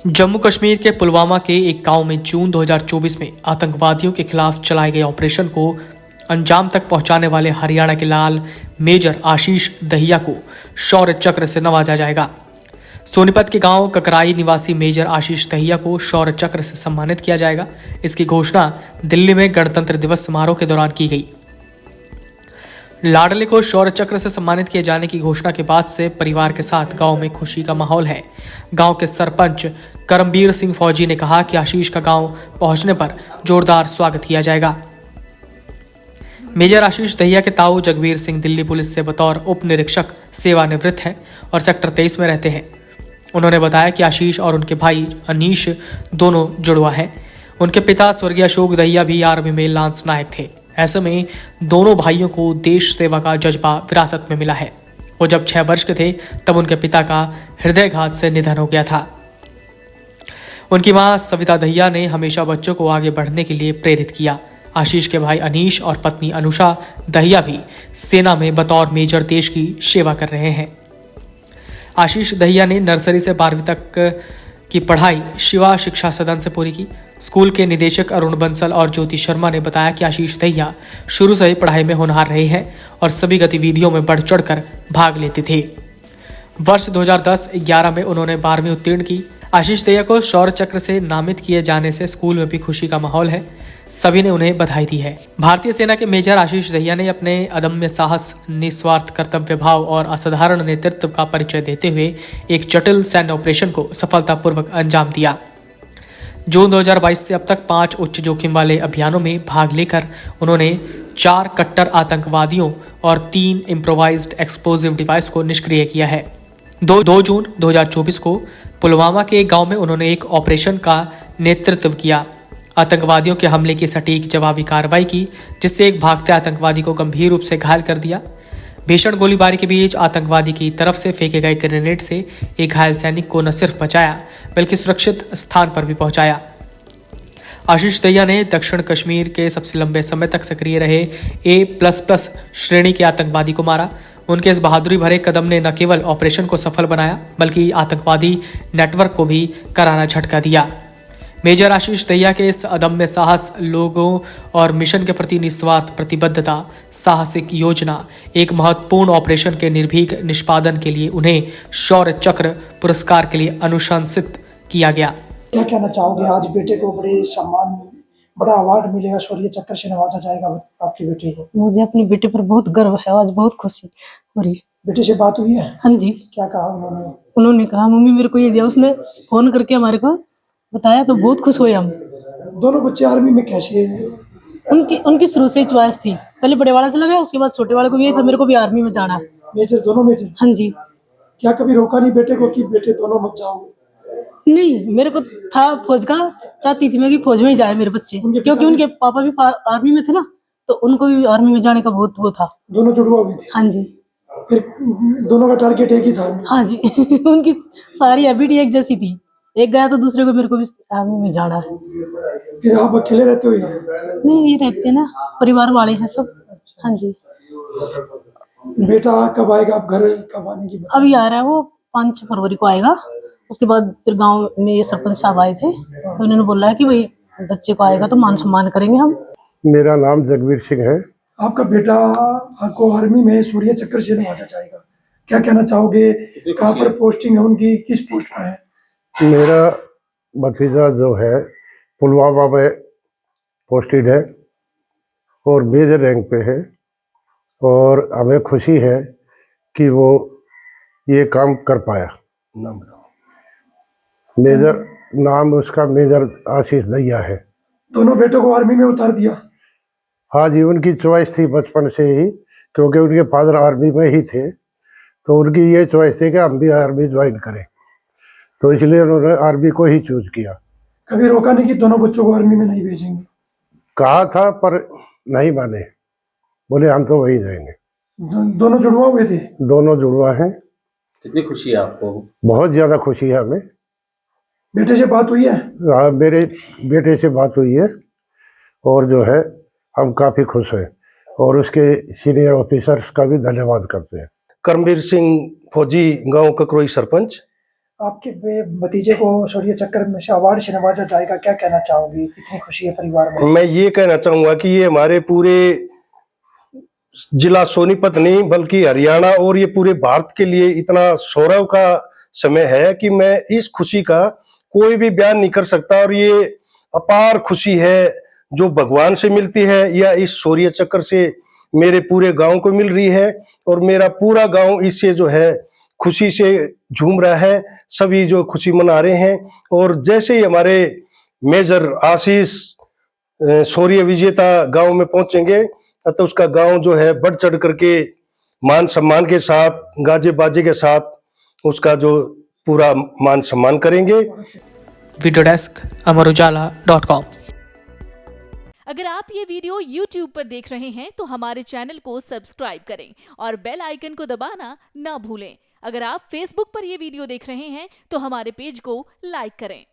जम्मू कश्मीर के पुलवामा के एक गांव में जून 2024 में आतंकवादियों के खिलाफ चलाए गए ऑपरेशन को अंजाम तक पहुंचाने वाले हरियाणा के लाल मेजर आशीष दहिया को शौर्य चक्र से नवाजा जाएगा। सोनीपत के गांव ककराई निवासी मेजर आशीष दहिया को शौर्य चक्र से सम्मानित किया जाएगा। इसकी घोषणा दिल्ली में गणतंत्र दिवस समारोह के दौरान की गई। लाडले को शौर्य चक्र से सम्मानित किए जाने की घोषणा के बाद से परिवार के साथ गांव में खुशी का माहौल है। गांव के सरपंच करमबीर सिंह फौजी ने कहा कि आशीष का गांव पहुंचने पर जोरदार स्वागत किया जाएगा। मेजर आशीष दहिया के ताऊ जगबीर सिंह दिल्ली पुलिस से बतौर उप निरीक्षक सेवानिवृत्त हैं और सेक्टर 23 में रहते हैं। उन्होंने बताया कि आशीष और उनके भाई अनीश दोनों जुड़वा हैं। उनके पिता स्वर्गीय अशोक दहिया भी आर्मी में लांस नायक थे। ऐसे में दोनों भाइयों को देश सेवा का जज्बा विरासत में मिला है। वो जब 6 वर्ष के थे तब उनके पिता का हृदयघात से निधन हो गया था। उनकी मां सविता दहिया ने हमेशा बच्चों को आगे बढ़ने के लिए प्रेरित किया। आशीष के भाई अनीश और पत्नी अनुषा दहिया भी सेना में बतौर मेजर देश की सेवा कर रहे हैं। आशीष दहिया ने नर्सरी से 12वीं तक की पढ़ाई शिवा शिक्षा सदन से पूरी की। स्कूल के निदेशक अरुण बंसल और ज्योति शर्मा ने बताया कि आशीष दहिया शुरू से ही पढ़ाई में होनहार रहे हैं और सभी गतिविधियों में बढ़ चढ़कर भाग लेते थे। वर्ष 2010-11 में उन्होंने 12वीं उत्तीर्ण की। आशीष दहिया को शौर्य चक्र से नामित किए जाने से स्कूल में भी खुशी का माहौल है। सभी ने उन्हें बधाई दी है। भारतीय सेना के मेजर आशीष दहिया ने अपने अदम्य साहस, निस्वार्थ कर्तव्य भाव और असाधारण नेतृत्व का परिचय देते हुए एक जटिल सैन्य ऑपरेशन को सफलतापूर्वक अंजाम दिया। जून 2022 से अब तक 5 उच्च जोखिम वाले अभियानों में भाग लेकर उन्होंने 4 कट्टर आतंकवादियों और 3 इम्प्रोवाइज्ड एक्सप्लोजिव डिवाइस को निष्क्रिय किया है। 2 जून 2024 को पुलवामा के एक गांव में उन्होंने एक ऑपरेशन का नेतृत्व किया। आतंकवादियों के हमले की सटीक जवाबी कार्रवाई की, जिससे एक भागते आतंकवादी को गंभीर रूप से घायल कर दिया। भीषण गोलीबारी के बीच आतंकवादी की तरफ से फेंके गए ग्रेनेड से एक घायल सैनिक को न सिर्फ बचाया बल्कि सुरक्षित स्थान पर भी पहुंचाया। आशीष दहिया ने दक्षिण कश्मीर के सबसे लंबे समय तक सक्रिय रहे A++ श्रेणी के आतंकवादी को मारा। उनके इस बहादुरी भरे कदम ने न केवल ऑपरेशन को सफल बनाया बल्कि आतंकवादी नेटवर्क को भी करारा झटका दिया। मेजर आशीष दहिया के इस अदम्य साहस, लोगों और मिशन के प्रति निस्वार्थ प्रतिबद्धता, साहसिक योजना, एक महत्वपूर्ण ऑपरेशन के निर्भीक निष्पादन के लिए उन्हें शौर्य चक्र पुरस्कार के लिए अनुशंसित किया गया। क्या कहना चाहोगे? आज बेटे को बड़े सम्मान, बड़ा अवार्ड मिलेगा, शौर्य चक्र से नवाजा जाएगा आपके बेटे को। मुझे अपने बेटे पर बहुत गर्व है। आज बहुत खुशी हो रही। बेटे से बात हुई है? हाँ जी। क्या कहा उन्होंने? उन्होंने कहा मम्मी मेरे को ये दिया। उसने फोन करके हमारे को बताया तो बहुत खुश हुए हम। दोनों बच्चे आर्मी में कैसे हैं? उनकी शुरू से चॉइस थी। पहले बड़े वाला चला गया, उसके बाद छोटे वाले को भी यही था, मेरे को भी आर्मी में जाना है। मेजर, दोनों मेजर? हाँ जी। क्या कभी रोका नहीं बेटे को कि बेटे दोनों मत जाओ? नहीं, मेरे को था फौज का, चाहती थी मैं कि फौज में ही जाए मेरे बच्चे, क्योंकि उनके पापा भी आर्मी में थे ना, तो उनको भी आर्मी में जाने का बहुत वो था। दोनों जुड़वा हुए थे? हाँ जी। फिर दोनों का टारगेट एक ही था? हाँ जी। उनकी सारी हैबिट एक जैसी थी। एक गया तो दूसरे को मेरे को भी आर्मी में जाना है। फिर आप अकेले रहते हो यहाँ? नहीं, ये रहते ना, परिवार वाले हैं सब। हाँ जी। बेटा कब आएगा? आप घर कब आने की? अभी आ रहा है वो, 5-6 फरवरी को आएगा। उसके बाद फिर गांव में ये सरपंच साहब आए थे, तो उन्होंने बोला है कि भाई बच्चे को आएगा तो मान सम्मान करेंगे हम। मेरा नाम जगबीर सिंह है। आपका बेटा को आर्मी में शौर्य चक्र से नवाजा जाएगा, क्या कहना चाहोगे? कहाँ पर पोस्टिंग है उनकी, किस पोस्ट पर है? मेरा भतीजा जो है पुलवामा में पोस्टेड है और मेजर रैंक पे है, और हमें खुशी है कि वो ये काम कर पाया। नाम बताओ। मेजर, नाम उसका मेजर आशीष दहिया है। दोनों बेटों को आर्मी में उतार दिया? हाँ जी, उनकी चॉइस थी बचपन से ही, क्योंकि उनके फादर आर्मी में ही थे, तो उनकी ये चॉइस थी कि हम भी आर्मी ज्वाइन करें, तो इसलिए उन्होंने आर्मी को ही चूज किया। कभी रोका नहीं कि दोनों बच्चों को आर्मी में नहीं भेजेंगे? कहा था पर नहीं माने, बोले हम तो वही जाएंगे। दोनों जुड़वा हुए थे? दोनों जुड़वा हैं। कितनी खुशी है आपको? बहुत ज्यादा खुशी है हमें। बेटे से बात हुई है? हाँ, मेरे बेटे से बात हुई है और जो है हम काफी खुश हैं और उसके सीनियर ऑफिसर्स का भी धन्यवाद करते हैं। करमबीर सिंह फौजी, गांव ककरोई सरपंच। आपके भतीजे को सूर्य चक्र में से अवार्ड से नवाजा जाएगा, क्या कहना चाहोगी? कितनी खुशी है परिवार में? मैं ये कहना चाहूंगा कि ये हमारे पूरे जिला सोनीपत नहीं बल्कि हरियाणा और ये पूरे भारत के लिए इतना सौरव का समय है कि मैं इस खुशी का कोई भी बयान नहीं कर सकता। और ये अपार खुशी है जो भगवान से मिलती है या इस सूर्य चक्र से मेरे पूरे गांव को मिल रही है। और मेरा पूरा गांव इससे जो है खुशी से झूम रहा है, सभी जो खुशी मना रहे हैं। और जैसे ही हमारे मेजर आशीष शौर्य विजेता गांव में पहुंचेंगे तो उसका गांव जो है बढ़ चढ़ करके मान सम्मान के साथ गाजे बाजे के साथ उसका जो पूरा मान सम्मान करेंगे। Video desk amarujala.com। अगर आप ये वीडियो YouTube पर देख रहे हैं तो हमारे चैनल को सब्सक्राइब करें और बेल आइकन को दबाना ना भूलें। अगर आप Facebook पर ये वीडियो देख रहे हैं तो हमारे पेज को लाइक करें।